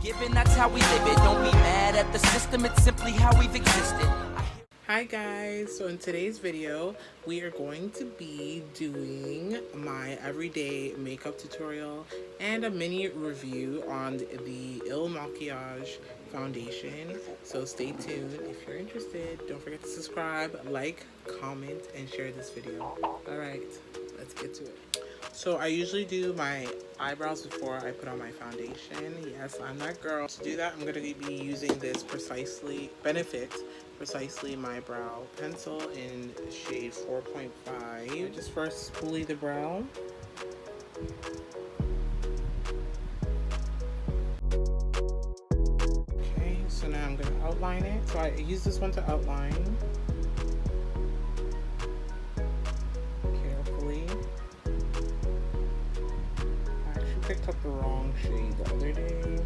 Given that's how we live it. Don't be mad at the system, it's simply how we've existed. Hi guys, so in today's video we are going to be doing my everyday makeup tutorial and a mini review on the Il Milkages Foundation. So stay tuned. If you're interested, don't forget to subscribe, like, comment, and share this video. Alright, let's get to it. So I usually do my eyebrows before I put on my foundation. Yes, I'm that girl. To do that, I'm going to be using this Precisely My Brow Pencil in shade 4.5. Just first spoolie the brow. Okay, so now I'm going to outline it. So I use this one to outline. Carefully. Picked up the wrong shade the other day.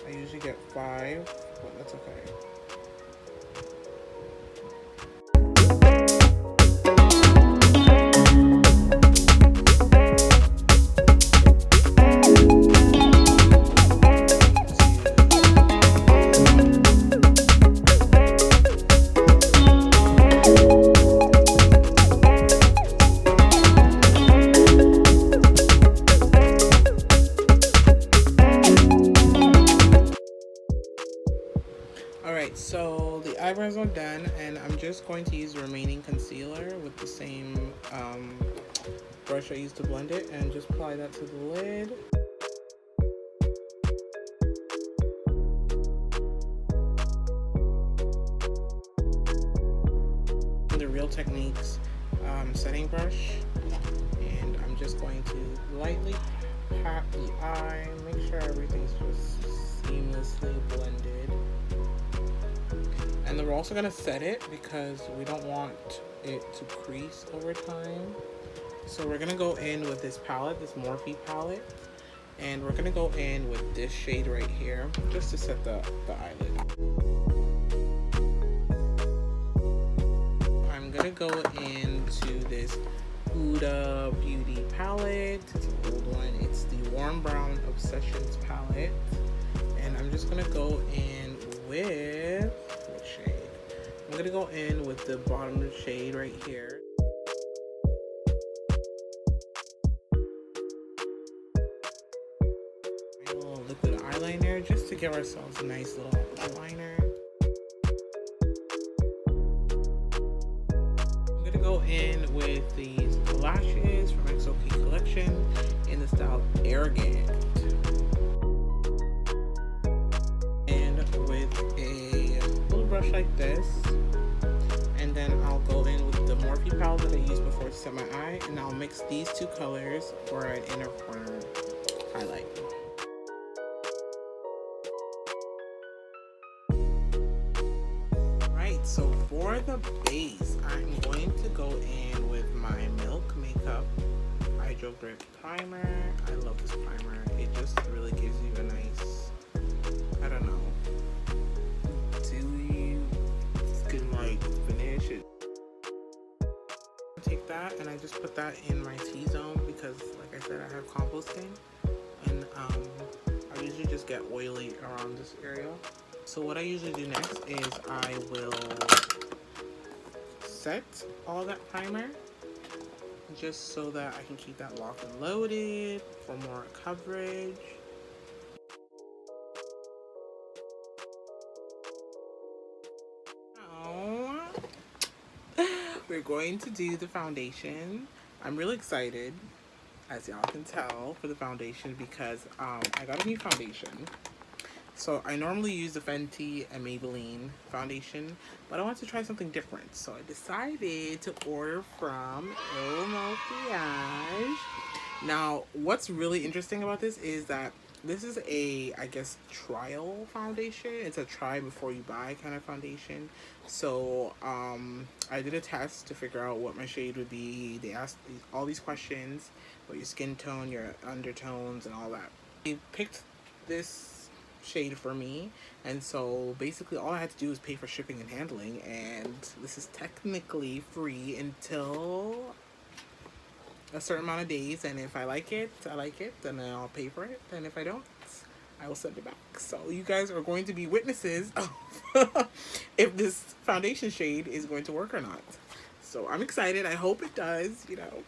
I usually get 5, but that's okay. Alright, so the eyebrows are done, and I'm just going to use the remaining concealer with the same brush I used to blend it, and just apply that to the lid. The Real Techniques setting brush, and I'm just going to lightly pat the eye, make sure everything's just seamlessly blended. And then we're also going to set it because we don't want it to crease over time. So we're going to go in with this palette, this Morphe palette. And we're going to go in with this shade right here just to set the eyelid. I'm going to go into this Huda Beauty palette. It's an old one. It's the Warm Brown Obsessions palette. And I'm just going to go in with... shade. I'm gonna go in with the bottom shade right here. A little liquid eyeliner just to give ourselves a nice little eyeliner. I'm gonna go in with these lashes from Xokaaycollections in the style Arrogant. And with a little brush like this, and then I'll go in with the Morphe palette that I used before to set my eye, and I'll mix these two colors for an inner corner highlight. Right, so for the base, I'm going to go in with my Milk Makeup Hydro Grip Primer. I love this primer. It just really gives you a nice, I don't know, finish it. Take that and I just put that in my T-zone because, like I said, I have combo skin, and I usually just get oily around this area. So what I usually do next is I will set all that primer just so that I can keep that locked and loaded for more coverage. We're going to do the foundation. I'm really excited, as y'all can tell, for the foundation because I got a new foundation. So I normally use the Fenty and Maybelline foundation, but I want to try something different. So I decided to order from Il Milkages. Now, what's really interesting about this is that this is a, I guess, trial foundation. It's a try before you buy kind of foundation. So I did a test to figure out what my shade would be. They asked all these questions about your skin tone, your undertones, and all that. They picked this shade for me, and so basically all I had to do was pay for shipping and handling, and this is technically free until a certain amount of days, and if I like it, I like it, then I'll pay for it, and if I don't, I will send it back. So you guys are going to be witnesses of if this foundation shade is going to work or not. So I'm excited. I hope it does, you know.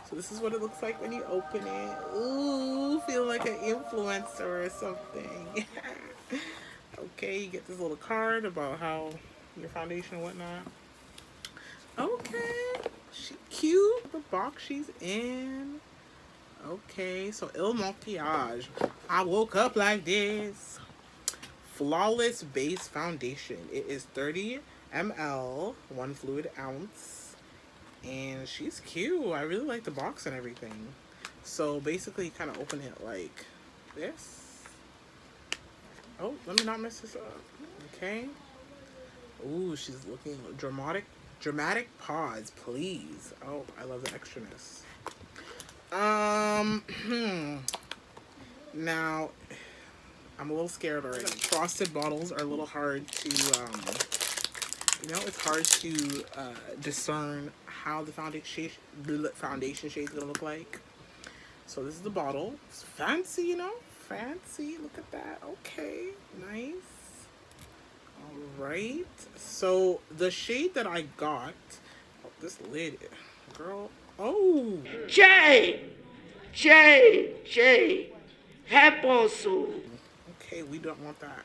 So this is what it looks like when you open it. Ooh, feel like an influencer or something. Okay, you get this little card about how your foundation and whatnot. Okay, she cute. The box she's in. Okay, so Il Milkages. I woke up like this. Flawless Base Foundation. It is 30 ml, 1 fluid ounce. And she's cute. I really like the box and everything. So basically, you kind of open it like this. Oh, let me not mess this up. Okay. Ooh, she's looking dramatic pause, please. Oh, I love the extraness. Now, I'm a little scared already. Frosted bottles are a little hard to, you know, it's hard to discern how the foundation shade is gonna look like. So this is the bottle. It's fancy, you know, fancy. Look at that. Okay, nice. All right. So the shade that I got, oh, this lid, girl. Oh. Jay, help us. Okay, we don't want that.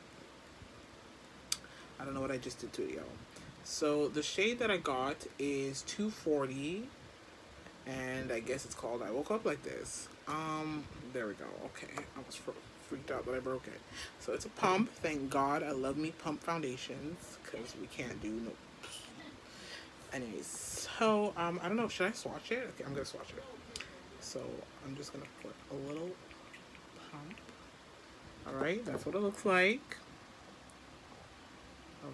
I don't know what I just did to it, y'all. So the shade that I got is 240, and I guess it's called I Woke Up Like This. There we go. Okay, I was freaked out that I broke it. So it's a pump. Thank God. I love me pump foundations because we can't do no. Anyways, so I don't know. Should I swatch it? Okay, I'm gonna swatch it. So I'm just gonna put a little pump. All right, that's what it looks like.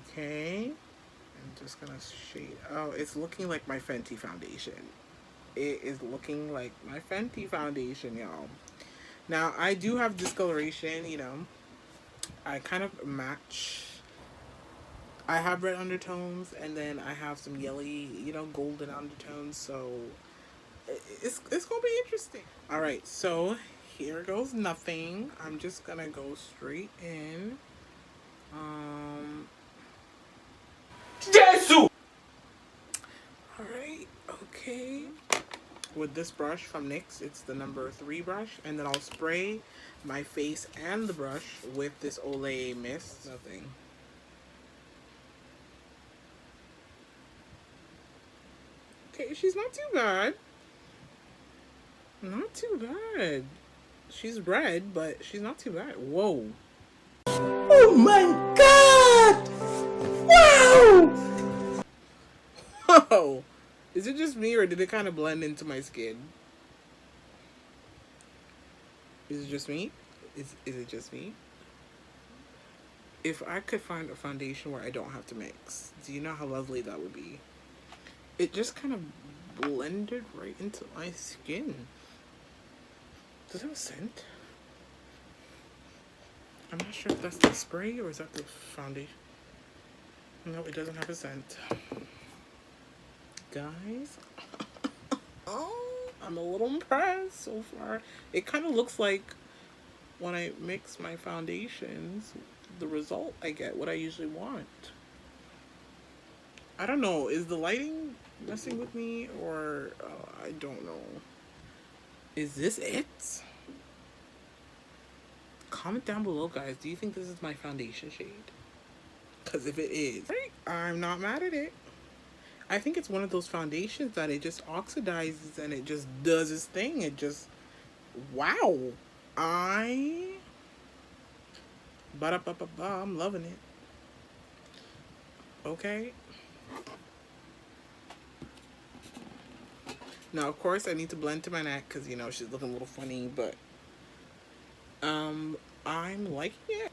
Okay, I'm just gonna shade. Oh, it's looking like my Fenty foundation. It is looking like my Fenty foundation, y'all. Now, I do have discoloration, you know. I kind of match. I have red undertones, and then I have some yellowy, you know, golden undertones, so it's gonna be interesting. All right, so here goes nothing. I'm just gonna go straight in. Jesus! Alright, okay. With this brush from NYX, it's the number 3 brush, and then I'll spray my face and the brush with this Olay mist. Nothing. Okay, she's not too bad. Not too bad. She's red, but she's not too bad. Whoa. Oh my God! Wow! Whoa. Is it just me, or did it kind of blend into my skin? Is it just me? Is it just me? If I could find a foundation where I don't have to mix, do you know how lovely that would be? It just kind of blended right into my skin. Does it have a scent? I'm not sure if that's the spray or is that the foundation. No, it doesn't have a scent. Guys, oh, I'm a little impressed so far. It kind of looks like when I mix my foundations, the result I get, what I usually want. I don't know, is the lighting messing with me, or I don't know. Is this it? Comment down below, guys. Do you think this is my foundation shade? Because if it is, I'm not mad at it. I think it's one of those foundations that it just oxidizes and it just does its thing. It just, wow. I'm loving it. Okay. Now, of course, I need to blend to my neck because, you know, she's looking a little funny, but I'm liking it.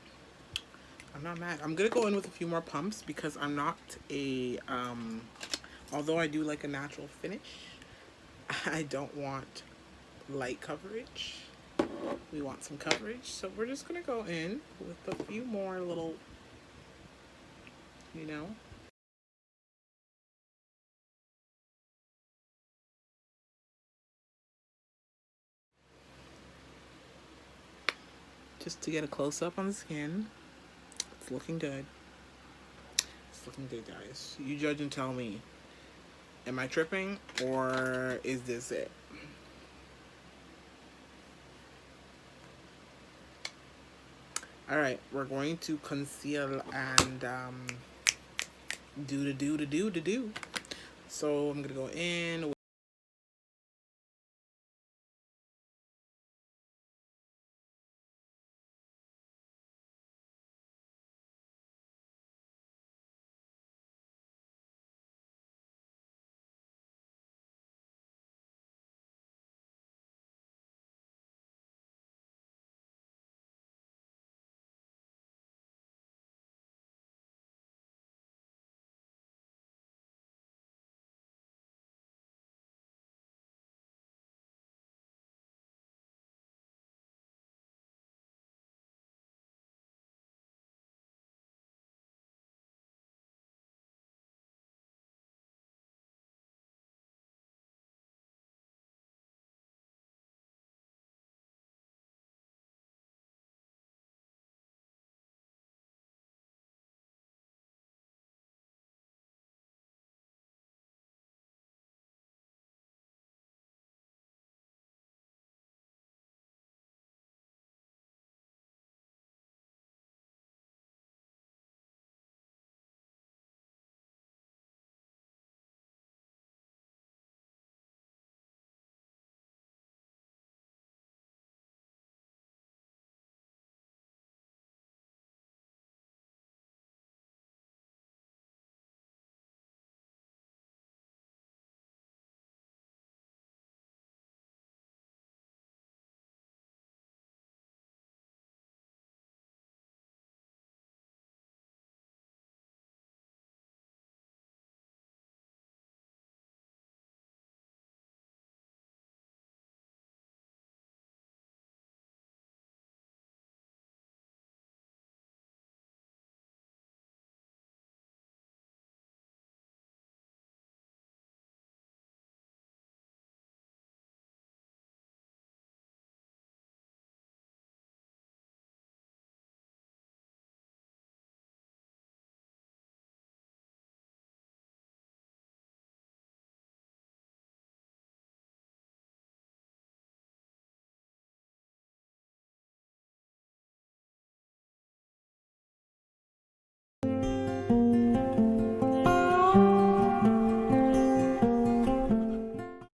I'm not mad. I'm gonna go in with a few more pumps because I'm not a although I do like a natural finish, I don't want light coverage. We want some coverage, so we're just gonna go in with a few more little, you know. just to get a close-up on the skin. It's looking good. It's looking good, guys. You judge and tell me. Am I tripping, or is this it? Alright, we're going to conceal and do. So I'm going to go in